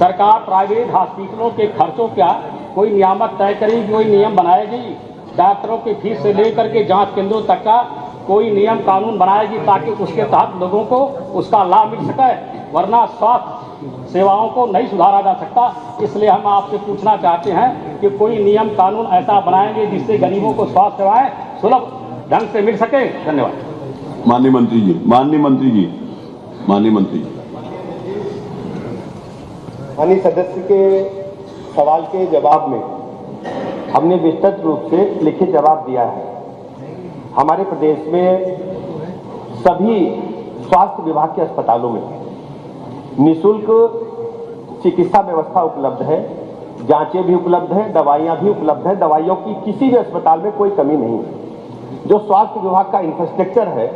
सरकार प्राइवेट हॉस्पिटलों के खर्चों का कोई नियामक तय करेगी, कोई नियम बनाएगी। डॉक्टरों की फीस से लेकर के जांच केंद्रों तक का कोई नियम कानून बनाएगी ताकि उसके तहत लोगों को उसका लाभ मिल सके, वरना स्वास्थ्य सेवाओं को नहीं सुधारा जा सकता। इसलिए हम आपसे पूछना चाहते हैं कि कोई नियम कानून ऐसा बनाएंगे जिससे गरीबों को स्वास्थ्य सेवाएं सुलभ ढंग से मिल सके। धन्यवाद। माननीय मंत्री जी, माननीय मंत्री जी, माननीय मंत्री जी। माननीय सदस्य के सवाल के जवाब में हमने विस्तृत रूप से लिखित जवाब दिया है। हमारे प्रदेश में सभी स्वास्थ्य विभाग के अस्पतालों में निःशुल्क चिकित्सा व्यवस्था उपलब्ध है, जांचें भी उपलब्ध हैं, दवाइयां भी उपलब्ध हैं। दवाइयों की किसी भी अस्पताल में कोई कमी नहीं है। जो स्वास्थ्य विभाग का इंफ्रास्ट्रक्चर है,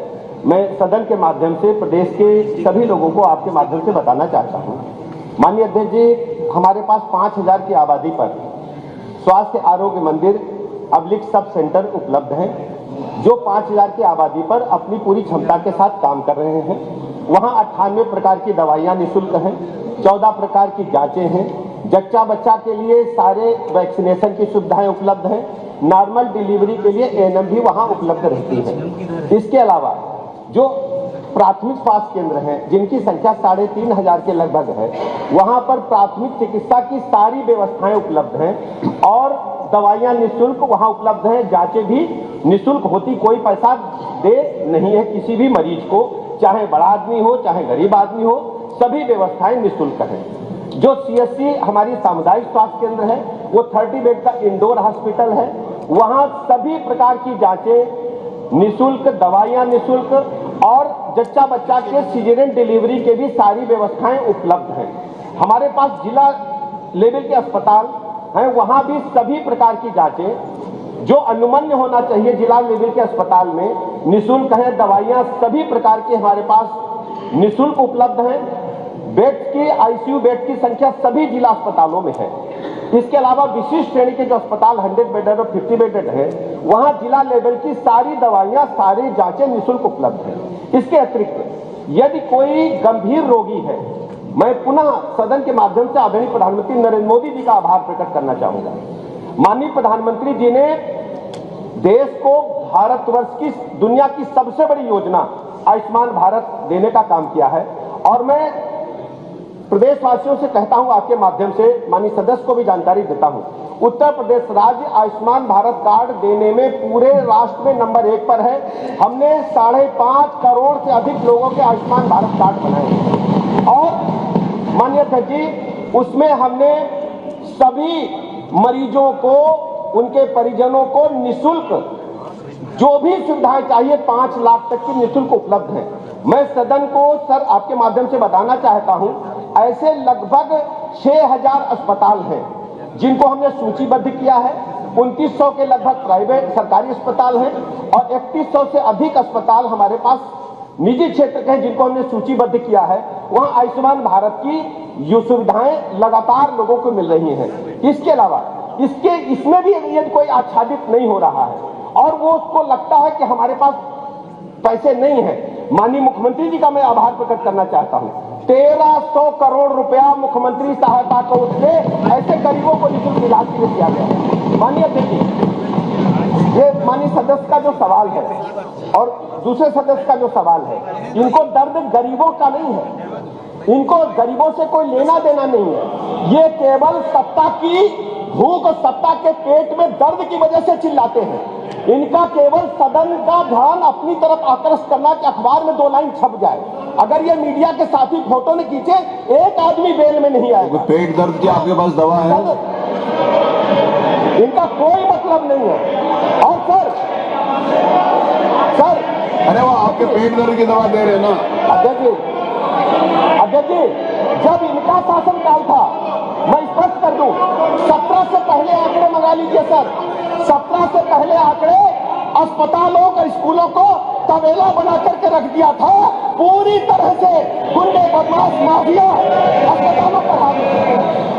मैं सदन के माध्यम से प्रदेश के सभी लोगों को आपके माध्यम से बताना चाहता हूं। माननीय अध्यक्ष जी, हमारे पास 5000 की आबादी पर स्वास्थ्य आरोग्य मंदिर अब्लिक सब सेंटर उपलब्ध हैं, जो 5000 की आबादी पर अपनी पूरी क्षमता के साथ काम कर रहे हैं। वहां 98 प्रकार की दवाइयां निःशुल्क हैं, 14 प्रकार की जांचें हैं, जच्चा बच्चा के लिए सारे वैक्सीनेशन की सुविधाएं उपलब्ध हैं, नॉर्मल डिलीवरी के लिए एएनएम भी वहां उपलब्ध रहती है। इसके अलावा जो प्राथमिक स्वास्थ्य केंद्र हैं, जिनकी संख्या 3500 के लगभग है, वहां पर प्राथमिक चिकित्सा की सारी व्यवस्थाएं उपलब्ध हैं और दवाइयां निःशुल्क वहां उपलब्ध हैं, जांचें भी निःशुल्क होती, कोई पैसा दे नहीं है किसी भी मरीज को, चाहे बड़ा आदमी हो चाहे गरीब आदमी हो, सभी व्यवस्थाएं निःशुल्क हैं। जो सीएससी हमारी सामुदायिक स्वास्थ्य केंद्र है, वो 30 बेड का इंडोर हॉस्पिटल है, वहां सभी प्रकार की जांचें निःशुल्क, दवाइयां निःशुल्क और जच्चा बच्चा के सीजरियन डिलीवरी के भी सारी व्यवस्थाएं उपलब्ध हैं। हमारे पास जिला लेवल के अस्पताल हैं, वहां भी सभी प्रकार की जांचें जो अनुमन्य होना चाहिए जिला लेवल के अस्पताल में निःशुल्क है। दवाइयां सभी प्रकार की हमारे पास निःशुल्क उपलब्ध हैं। बेड्स की, आईसीयू बेड की संख्या सभी जिला अस्पतालों में है। इसके अलावा विशिष्ट श्रेणी के जो अस्पताल 100 बेडेड और 50 बेडेड है, वहां जिला लेवल की सारी दवाइयां, सारी जांचें निःशुल्क उपलब्ध हैं। इसके अतिरिक्त यदि कोई गंभीर रोगी है, मैं पुनः सदन के माध्यम से आदरणीय प्रधानमंत्री नरेंद्र मोदी जी का आभार प्रकट करना चाहूंगा। माननीय प्रधानमंत्री जी ने देश को भारतवर्ष की दुनिया की सबसे बड़ी योजना आयुष्मान भारत देने का काम किया है और मैं प्रदेशवासियों से कहता हूं, आपके माध्यम से माननीय सदस्य को भी जानकारी देता हूं, उत्तर प्रदेश राज्य आयुष्मान भारत कार्ड देने में पूरे राष्ट्र में नंबर 1 पर है। हमने 5.5 करोड़ से अधिक लोगों के आयुष्मान भारत कार्ड बनाए और माननीय अध्यक्ष जी, उसमें हमने सभी मरीजों को, उनके परिजनों को निःशुल्क जो भी सुविधाएं चाहिए 5 लाख तक की निःशुल्क उपलब्ध है। मैं सदन को सर आपके माध्यम से बताना चाहता हूं, ऐसे लगभग 6000 अस्पताल हैं जिनको हमने सूचीबद्ध किया है। 2900 के लगभग प्राइवेट सरकारी अस्पताल हैं और 3100 से अधिक अस्पताल हमारे पास निजी क्षेत्र के हैं जिनको हमने सूचीबद्ध किया है। वहां आयुष्मान भारत की ये सुविधाएं लगातार लोगों को मिल रही हैं। इसके अलावा इसमें भी यदि कोई आच्छादित नहीं हो रहा है और वो उसको लगता है कि हमारे पास पैसे नहीं है, माननीय मुख्यमंत्री जी का मैं आभार प्रकट करना चाहता हूं। 1300 करोड़ रुपया मुख्यमंत्री सहायता कोष से ऐसे गरीबों को निःशुल्क इलाज के लिए दिया गया। माननीय अध्यक्ष जी, ये माननीय सदस्य का जो सवाल है और दूसरे सदस्य का जो सवाल है, इनको दर्द गरीबों का नहीं है, इनको गरीबों से कोई लेना देना नहीं है। ये केवल सत्ता की भूख, सत्ता के पेट में दर्द की वजह से चिल्लाते हैं। इनका केवल सदन का ध्यान अपनी तरफ आकर्षित करना कि अखबार में 2 लाइन छप जाए। अगर ये मीडिया के साथी फोटो न खींचे, एक आदमी बेल में नहीं आएगा। पेट दर्द की आपके पास दवा है? इनका कोई मतलब नहीं है। और सर अरे वो आपके पेट दर्द की दवा दे रहे हैं ना। अध्यक्ष जी, जब इनका शासनकाल था, मैं स्पष्ट कर दूं, 17 से पहले आंकड़े मंगा लीजिए सर। 17 से पहले आंकड़े अस्पतालों और स्कूलों को तबेला बना करके रख दिया था। पूरी तरह से गुंडे, बदमाश, माफिया अस्पतालों पर हावी थे।